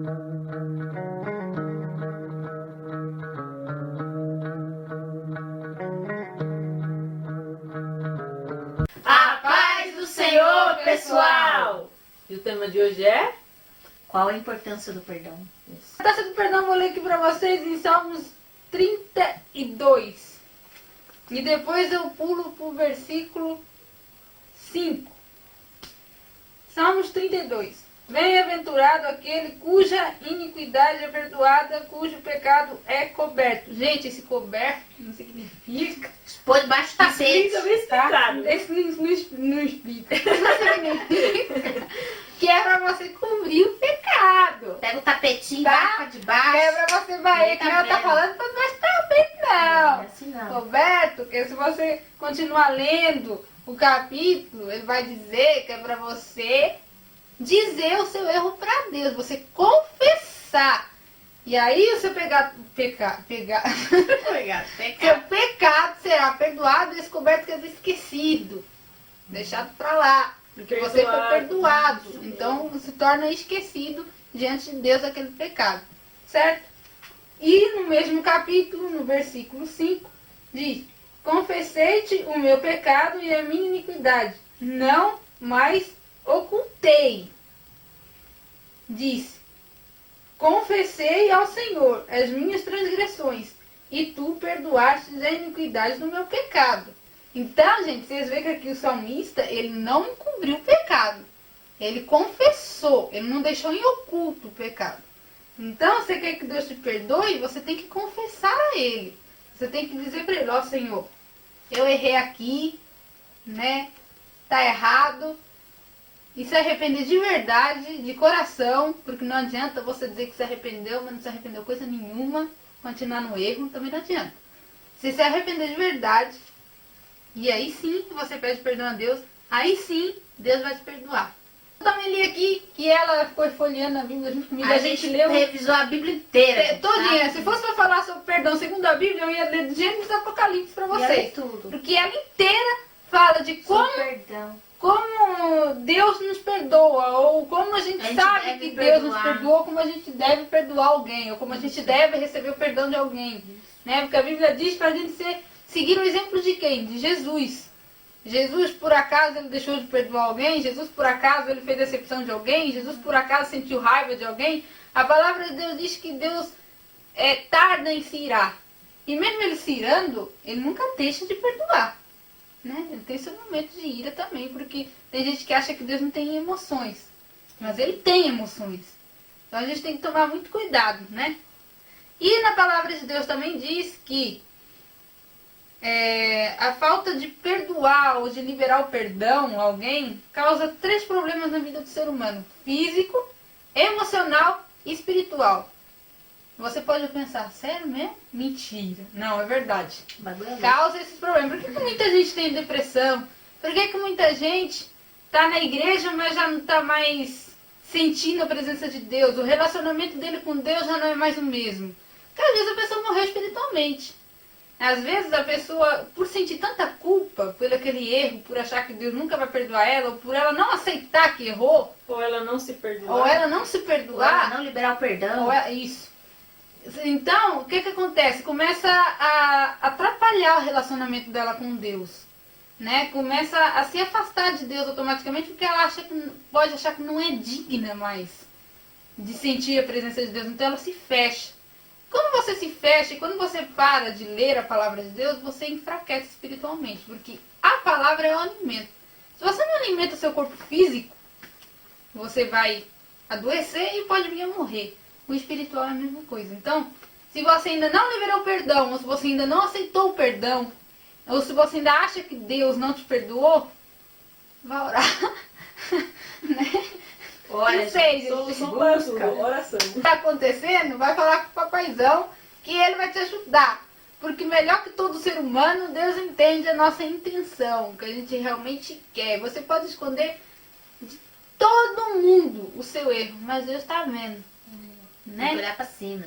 A paz do Senhor, pessoal! E o tema de hoje é? Qual a importância do perdão? A taça do perdão eu vou ler aqui para vocês em Salmos 32. E depois eu pulo para o versículo 5. Salmos 32. Bem-aventurado aquele cuja iniquidade é perdoada, cujo pecado é coberto. Gente, esse coberto não significa... Expor debaixo do tapete. Esse não explica. Que é pra você cobrir o pecado. Pega o tapetinho, Tá? vai de baixo. É pra você varrer, que ela tá falando pra debaixo do tapete, Não é não. assim não. Coberto, que se você continuar lendo o capítulo, ele vai dizer que é pra você dizer o seu erro pra Deus, você confessar. E aí o seu seu pecado será perdoado e esse coberto quer dizer esquecido. Deixado pra lá. Porque você foi perdoado. Então se torna esquecido diante de Deus aquele pecado. Certo? E no mesmo capítulo, no versículo 5, diz: confessei-te o meu pecado e a minha iniquidade. Não mais ocultei. Diz: confessei ao Senhor as minhas transgressões, e tu perdoaste a iniquidade do meu pecado. Então, gente, vocês veem que aqui o salmista, ele não encobriu o pecado. Ele confessou, ele não deixou em oculto o pecado. Então, você quer que Deus te perdoe, você tem que confessar a ele. Você tem que dizer para ele: ó Senhor, eu errei aqui, né? Tá errado. E se arrepender de verdade, de coração, porque não adianta você dizer que se arrependeu, mas não se arrependeu coisa nenhuma, continuar no erro, também não adianta. Se arrepender de verdade, e aí sim você pede perdão a Deus, aí sim Deus vai te perdoar. Eu também li aqui que ela ficou folheando a Bíblia junto comigo, A gente leu revisou a Bíblia inteira. todinha. Se fosse para falar sobre perdão segundo a Bíblia, eu ia ler de Gênesis e Apocalipse para vocês. Tudo. Porque ela inteira fala de como Deus nos perdoa, ou como a gente sabe que Deus nos perdoa, como a gente deve perdoar alguém, ou como a gente deve receber o perdão de alguém. Né? Porque a Bíblia diz para a gente seguir o exemplo de quem? De Jesus. Jesus, por acaso, ele deixou de perdoar alguém? Jesus, por acaso, ele fez decepção de alguém? Jesus, por acaso, sentiu raiva de alguém? A palavra de Deus diz que Deus tarda em se irar. E mesmo ele se irando, ele nunca deixa de perdoar. Né? Ele tem seu momento de ira também, porque tem gente que acha que Deus não tem emoções. Mas ele tem emoções. Então a gente tem que tomar muito cuidado, né? E na palavra de Deus também diz que a falta de perdoar ou de liberar o perdão a alguém causa 3 problemas na vida do ser humano: físico, emocional e espiritual. Você pode pensar: sério mesmo? Mentira. Não, é verdade. Causa esses problemas. Por que muita gente tem depressão? Por que muita gente está na igreja, mas já não está mais sentindo a presença de Deus? O relacionamento dele com Deus já não é mais o mesmo. Porque às vezes a pessoa morreu espiritualmente. Às vezes a pessoa, por sentir tanta culpa por aquele erro, por achar que Deus nunca vai perdoar ela, ou por ela não aceitar que errou, Ou ela não se perdoar. ou ela não se perdoar, não liberar o perdão. isso. Então, o que acontece? Começa a atrapalhar o relacionamento dela com Deus. Né? Começa a se afastar de Deus automaticamente, porque ela pode achar que não é digna mais de sentir a presença de Deus. Então ela se fecha. Quando você se fecha e quando você para de ler a palavra de Deus, você enfraquece espiritualmente. Porque a palavra é o alimento. Se você não alimenta o seu corpo físico, você vai adoecer e pode vir a morrer. O espiritual é a mesma coisa. Então, se você ainda não liberou o perdão, ou se você ainda não aceitou o perdão, ou se você ainda acha que Deus não te perdoou, vá orar. Né? Olha, solução para tudo, oração. O que está acontecendo, vai falar com o papaizão, que ele vai te ajudar. Porque melhor que todo ser humano, Deus entende a nossa intenção, o que a gente realmente quer. Você pode esconder de todo mundo o seu erro, mas Deus está vendo. Né? Tem que olhar pra cima.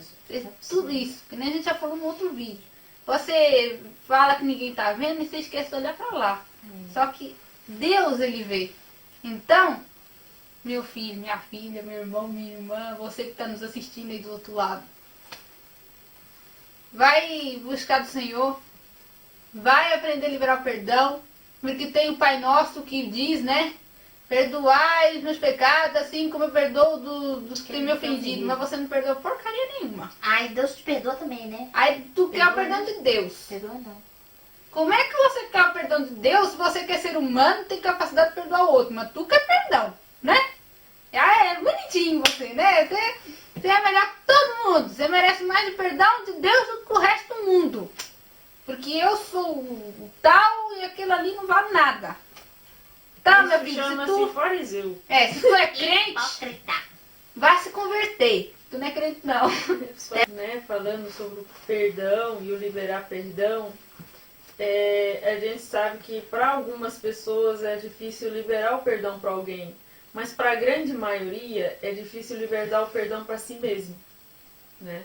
Tudo isso, que nem a gente já falou no outro vídeo. Você fala que ninguém está vendo e você esquece de olhar para lá. Só que Deus, ele vê. Então, meu filho, minha filha, meu irmão, minha irmã, você que está nos assistindo aí do outro lado. Vai buscar do Senhor, vai aprender a liberar o perdão, porque tem o Pai Nosso que diz, né? Perdoai os meus pecados, assim como eu perdoo dos que têm me ofendido. Mas você não perdoa porcaria nenhuma. Ai, Deus te perdoa também, né? Aí tu quer o Perdoa, perdão de Deus. Perdoa não. Como é que você quer o perdão de Deus se você quer ser humano, tem capacidade de perdoar o outro? Mas tu quer perdão, né? Ah, é bonitinho você, né? Você é melhor que todo mundo. Você merece mais de perdão de Deus do que o resto do mundo. Porque eu sou o tal e aquilo ali não vale nada. Tá, meu filho, se Chama-se tu... fariseu. se tu é crente, Hipócrita. vai se converter. Tu não é crente, não. Né, falando sobre o perdão e o liberar perdão, a gente sabe que para algumas pessoas é difícil liberar o perdão para alguém, mas para a grande maioria é difícil liberar o perdão para si mesmo, né?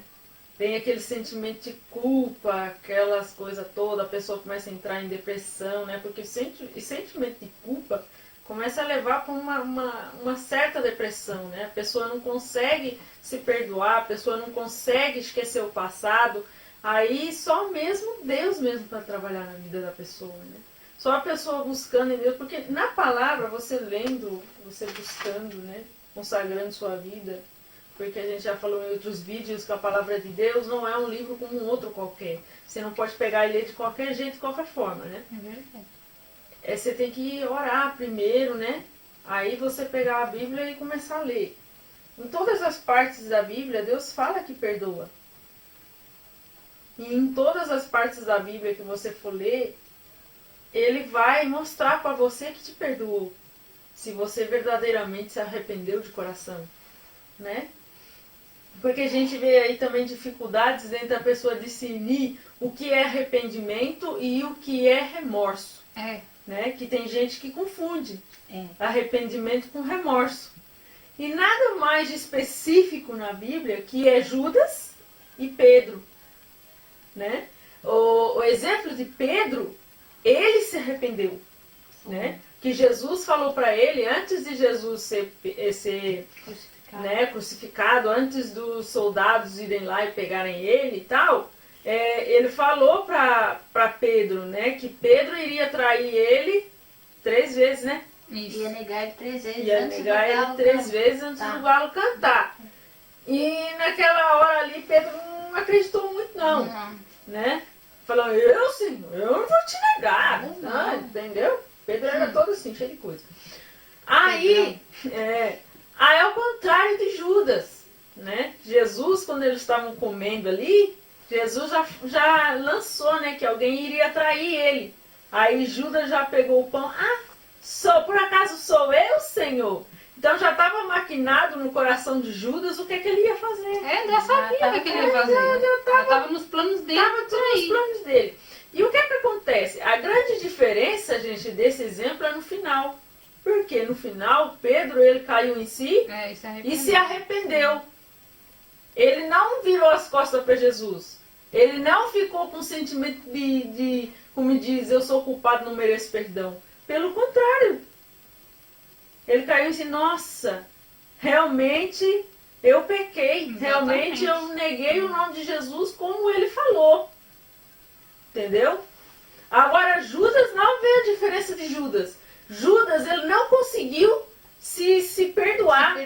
Tem aquele sentimento de culpa, aquelas coisas todas, a pessoa começa a entrar em depressão, né? Porque o sentimento de culpa começa a levar para uma certa depressão, né? A pessoa não consegue se perdoar, a pessoa não consegue esquecer o passado. Aí só mesmo Deus mesmo para trabalhar na vida da pessoa, né? Só a pessoa buscando em Deus, porque na palavra, você lendo, você buscando, né? Consagrando sua vida, porque a gente já falou em outros vídeos que a palavra de Deus não é um livro como um outro qualquer. Você não pode pegar e ler de qualquer jeito, de qualquer forma, né? É verdade. Você tem que orar primeiro, né? Aí você pegar a Bíblia e começar a ler. Em todas as partes da Bíblia, Deus fala que perdoa. E em todas as partes da Bíblia que você for ler, Ele vai mostrar para você que te perdoou. Se você verdadeiramente se arrependeu de coração, né? Porque a gente vê aí também dificuldades dentro da pessoa discernir o que é arrependimento e o que é remorso. Né? Que tem gente que confunde arrependimento com remorso. E nada mais de específico na Bíblia que é Judas e Pedro. Né? O exemplo de Pedro, ele se arrependeu. Né? Que Jesus falou para ele, antes de Jesus ser crucificado, antes dos soldados irem lá e pegarem ele e tal, ele falou para Pedro, né, que Pedro iria trair ele 3 vezes, né? Isso. Ia negar ele 3 vezes Ia antes negar do ele galo 3 cantar. vezes antes do galo cantar. E naquela hora ali, Pedro não acreditou muito não, né? Falou, Senhor, eu não vou te negar, Não. entendeu? Pedro era todo assim, cheio de coisa. Aí, aí é o contrário de Judas, né? Jesus, quando eles estavam comendo ali, Jesus já lançou, né, que alguém iria trair ele. Aí Judas já pegou o pão. Por acaso sou eu, Senhor? Então já estava maquinado no coração de Judas o que ele ia fazer. Já sabia o que ele ia fazer. Já estava nos planos dele. Estava tudo nos planos dele. E o que acontece? A grande diferença, gente, desse exemplo é no final. Porque no final, Pedro, ele caiu em si e se arrependeu. Ele não virou as costas para Jesus. Ele não ficou com o sentimento de, como diz, eu sou culpado, não mereço perdão. Pelo contrário. Ele caiu em si, nossa, realmente eu pequei. Exatamente. Realmente eu neguei o nome de Jesus como ele falou. Entendeu? Agora, Judas não vê a diferença de Judas. Judas, ele não conseguiu se perdoar.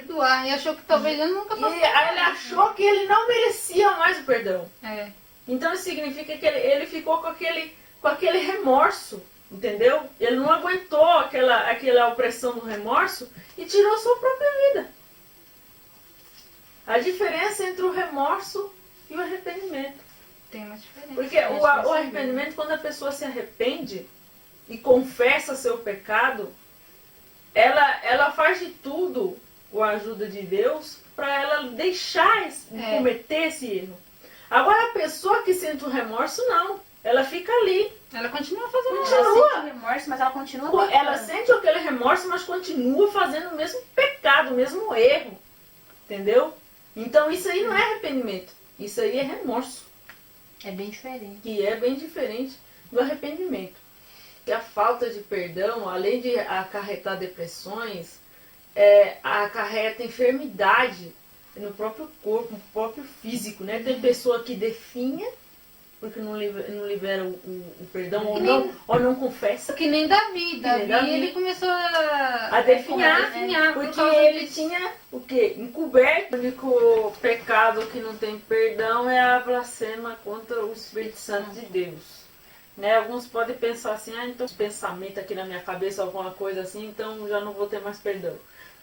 E achou que talvez ele nunca E aí ele achou que ele não merecia mais o perdão. É. Então isso significa que ele ficou com aquele remorso, entendeu? Ele não aguentou aquela opressão do remorso e tirou sua própria vida. A diferença entre o remorso e o arrependimento. Tem uma diferença. Porque o arrependimento, quando a pessoa se arrepende e confessa seu pecado, ela faz de tudo com a ajuda de Deus para ela deixar de cometer esse erro. Agora a pessoa que sente o remorso, não. Ela fica ali. Ela continua fazendo Ela Continua. sente remorso, mas ela continua Ela pecando. sente aquele remorso, mas continua fazendo o mesmo pecado, o mesmo erro. Entendeu? Então isso aí não é arrependimento. Isso aí é remorso. É bem diferente. Que é bem diferente do arrependimento. E a falta de perdão, além de acarretar depressões, acarreta enfermidade no próprio corpo, no próprio físico, né? Tem pessoa que definha porque não libera o perdão ou não confessa. Que nem Davi. Davi, ele começou a definhar, porque ele tinha o quê? Encoberto. O único pecado que não tem perdão é a blasfema contra o Espírito Santo de Deus. Né? Alguns podem pensar assim, então pensamento aqui na minha cabeça, alguma coisa assim, então já não vou ter mais perdão.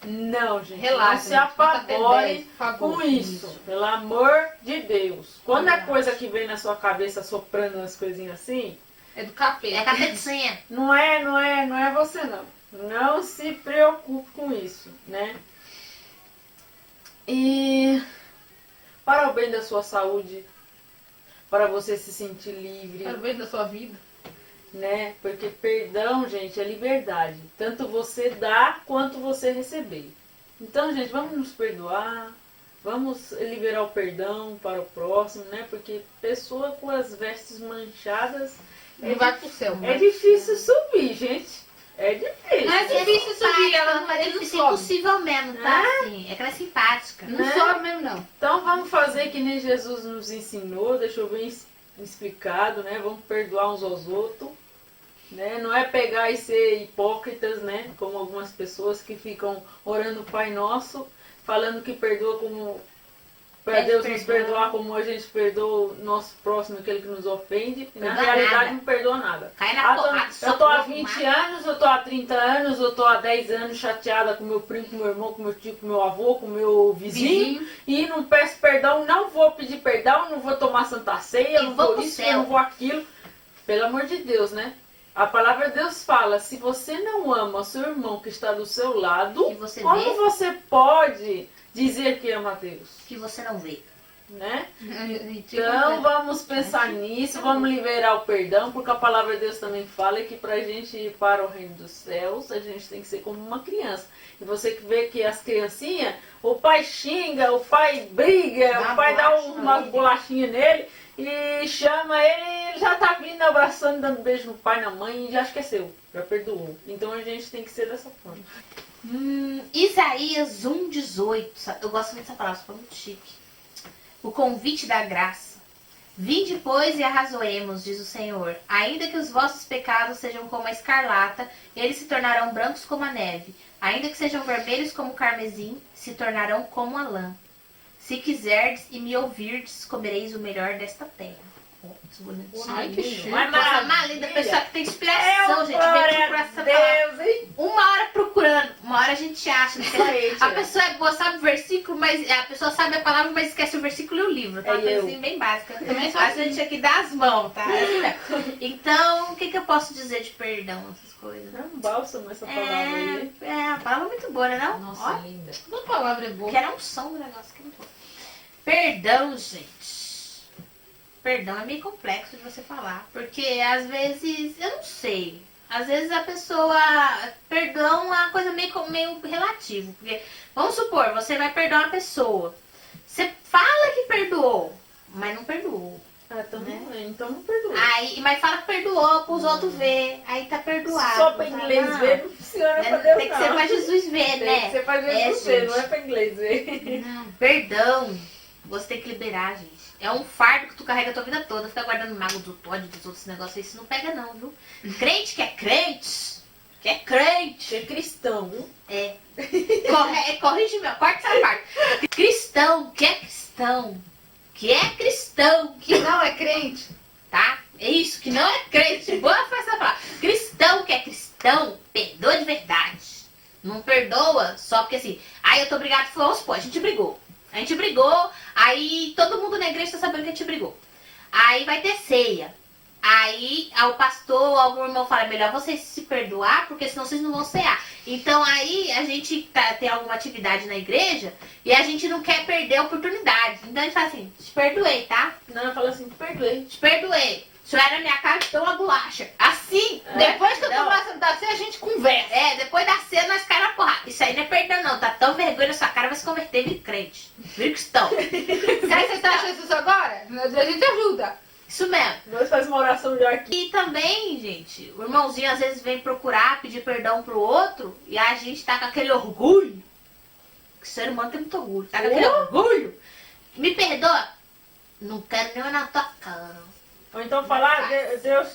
Não, gente, relaxa, não se apavore com isso, pelo amor de Deus. Quando a coisa que vem na sua cabeça soprando umas coisinhas assim, é do capeta. É capetinha. Não é você não. Não se preocupe com isso, né? E para o bem da sua saúde, para você se sentir livre, Para o bem da sua vida. Né? Porque perdão, gente, é liberdade. Tanto você dar quanto você receber. Então, gente, vamos nos perdoar. Vamos liberar o perdão para o próximo, né? Porque pessoa com as vestes manchadas não vai pro céu. É difícil subir, gente. É difícil. Não é difícil subir, ela não é difícil, impossível mesmo, tá? Assim, é que ela é simpática. Não sobe mesmo, não. Então vamos fazer que nem Jesus nos ensinou, deixou bem explicado, né? Vamos perdoar uns aos outros. Né? Não é pegar e ser hipócritas, né? Como algumas pessoas que ficam orando o Pai Nosso, falando que perdoa como para Deus nos perdoar como a gente perdoa o nosso próximo, aquele que nos ofende. E na realidade não perdoa nada. Cai na porrada, eu tô há 20 anos, eu tô há 30 anos, eu tô há 10 anos chateada com meu primo, com meu irmão, com meu tio, com meu avô, com meu vizinho. E não peço perdão, não vou pedir perdão, não vou tomar santa ceia, não vou isso, não vou aquilo. Pelo amor de Deus, né? A palavra de Deus fala, se você não ama o seu irmão que está do seu lado, como você pode dizer que ama a Deus? Que você não vê. Né? Então vamos pensar nisso, vamos liberar o perdão, porque a palavra de Deus também fala que pra gente ir para o reino dos céus, a gente tem que ser como uma criança. E você que vê que as criancinhas, o pai xinga, o pai briga, o pai dá uma bolachinha nele, e chama ele já tá vindo abraçando, dando beijo no pai, na mãe, e já esqueceu, já perdoou. Então a gente tem que ser dessa forma. Isaías 1,18. Eu gosto muito dessa palavra, foi muito chique. O convite da graça. Vinde, pois, e arrazoemos, diz o Senhor. Ainda que os vossos pecados sejam como a escarlata, eles se tornarão brancos como a neve. Ainda que sejam vermelhos como o carmesim, se tornarão como a lã. Se quiserdes e me ouvirdes, comereis o melhor desta terra. Ai, que chique. Uma coisa mais linda, pessoa que tem inspiração, gente. Vem procurar essa palavra. Uma hora procurando, uma hora a gente acha. A pessoa é boa, sabe o versículo, mas a pessoa sabe a palavra, mas esquece o versículo e o livro. Tá? Uma coisa assim bem básica. Também só a gente aqui dá as mãos, tá? Então, o que eu posso dizer de perdão, essas coisas? É um bálsamo essa palavra aí. É, uma palavra muito boa, né? Não? Nossa, linda. Uma palavra é boa. Que era um som do negócio que não foi. Perdão, gente. Perdão é meio complexo de você falar, porque às vezes, eu não sei, às vezes a pessoa, perdão é uma coisa meio relativo, porque, vamos supor, você vai perdoar uma pessoa, você fala que perdoou, mas não perdoou. Então não perdoou. Aí, mas fala que perdoou para os outros ver, aí tá perdoado. Só para inglês ver não funciona pra Deus. Tem que ser para Jesus ver, né? Tem que ser para Jesus ver, não é para inglês ver. Não, perdão, você tem que liberar, gente. É um fardo que tu carrega a tua vida toda. Fica guardando mago do Todd, dos outros negócios. Isso não pega não, viu? Crente que é crente, que é cristão, viu? É. Corrige meu, corta essa parte. Cristão, que é cristão, que não é crente, tá? É isso, que não é crente. Boa foi essa palavra. Cristão que é cristão, perdoa de verdade. Não perdoa só porque assim, eu tô brigado, vamos supor, a gente brigou, aí todo mundo na igreja tá sabendo que a gente brigou. Aí vai ter ceia. Aí o pastor, algum irmão fala, melhor vocês se perdoar, porque senão vocês não vão cear. Então aí a gente tem alguma atividade na igreja e a gente não quer perder a oportunidade. Então a gente fala assim, te perdoei, tá? Não, eu falo assim, te perdoei. O senhor era na minha casa, então uma bolacha. Assim, depois que eu tô passando da ceia, a gente conversa. Depois da ceia nós caímos na porrada. Isso aí não é perdão não, tá tão vergonha na sua cara, vai se converter em crente. Vira cristão. Aí você tá achando isso agora? A gente ajuda. Isso mesmo. Nós faz uma oração de aqui. E também, gente, o irmãozinho às vezes vem procurar, pedir perdão pro outro, e a gente tá com aquele orgulho. Que o ser humano tem muito orgulho. Tá com aquele orgulho. Me perdoa. Não quero nem na tua cara. Ou então falar,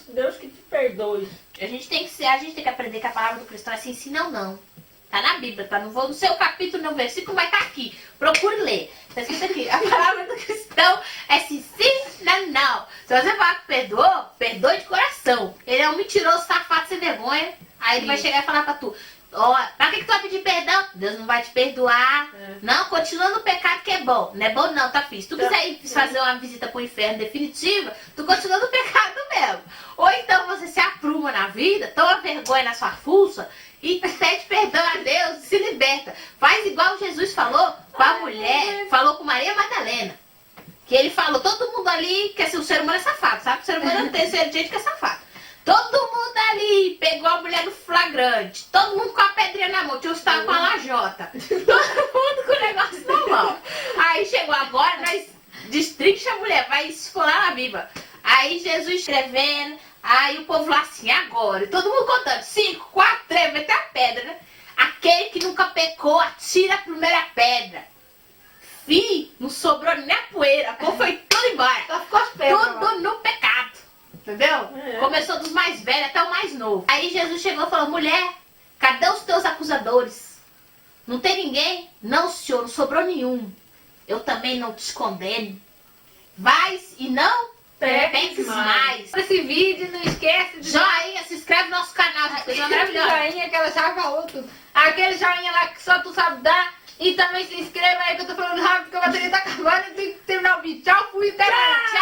Deus que te perdoe. A gente tem que aprender que a palavra do cristão é sim, sim, não, não. Tá na Bíblia, tá? Não vou no seu capítulo, no versículo, mas tá aqui. Procure ler. Tá escrito aqui. A palavra do cristão é sim, sim, não, não. Se você falar que perdoou, perdoe de coração. Ele é um mentiroso, safado, sem vergonha. Aí ele vai chegar e falar pra tu: ó, pra que tu vai pedir perdão? Deus não vai te perdoar. Não, continua no pecado que é bom. Não é bom não, tá, filho? Se tu quiser ir fazer uma visita pro inferno definitiva, tu continua no pecado mesmo. Ou então você se apruma na vida, toma vergonha na sua fuça e pede perdão a Deus e se liberta. Faz igual Jesus falou com a mulher, falou com Maria Madalena. Que ele falou, todo mundo ali, que assim, o ser humano é safado, sabe? O ser humano não tem gente que é safado. Todo mundo ali pegou a mulher no flagrante. Todo mundo com a pedrinha na mão. Tinha uns que estavam com a lajota. Todo mundo com o negócio na mão. Aí chegou agora, nós destrincha a mulher, vai esfolar na Bíblia. Aí Jesus escrevendo. Aí o povo lá assim, agora. E todo mundo contando. 5, 4, 3, vai ter a pedra, né? Aquele que nunca pecou, atira a primeira pedra. Fih, não sobrou nem a poeira. A povo foi tudo embora. Só ficou as pedras. Tudo no pecado. Entendeu? É. Começou dos mais velhos até o mais novo. Aí Jesus chegou e falou: mulher, cadê os teus acusadores? Não tem ninguém? Não, senhor, não sobrou nenhum. Eu também não te condeno. Vais e não peques mais. Esse vídeo, não esquece de Joinha, se inscreve no nosso canal, gente. Coisa maravilhosa. joinha que ela já falou tudo. Aquele joinha lá que só tu sabe dar. E também se inscreva aí que eu tô falando rápido que a bateria tá acabando e tem que terminar o vídeo. Tchau, fui, até mais.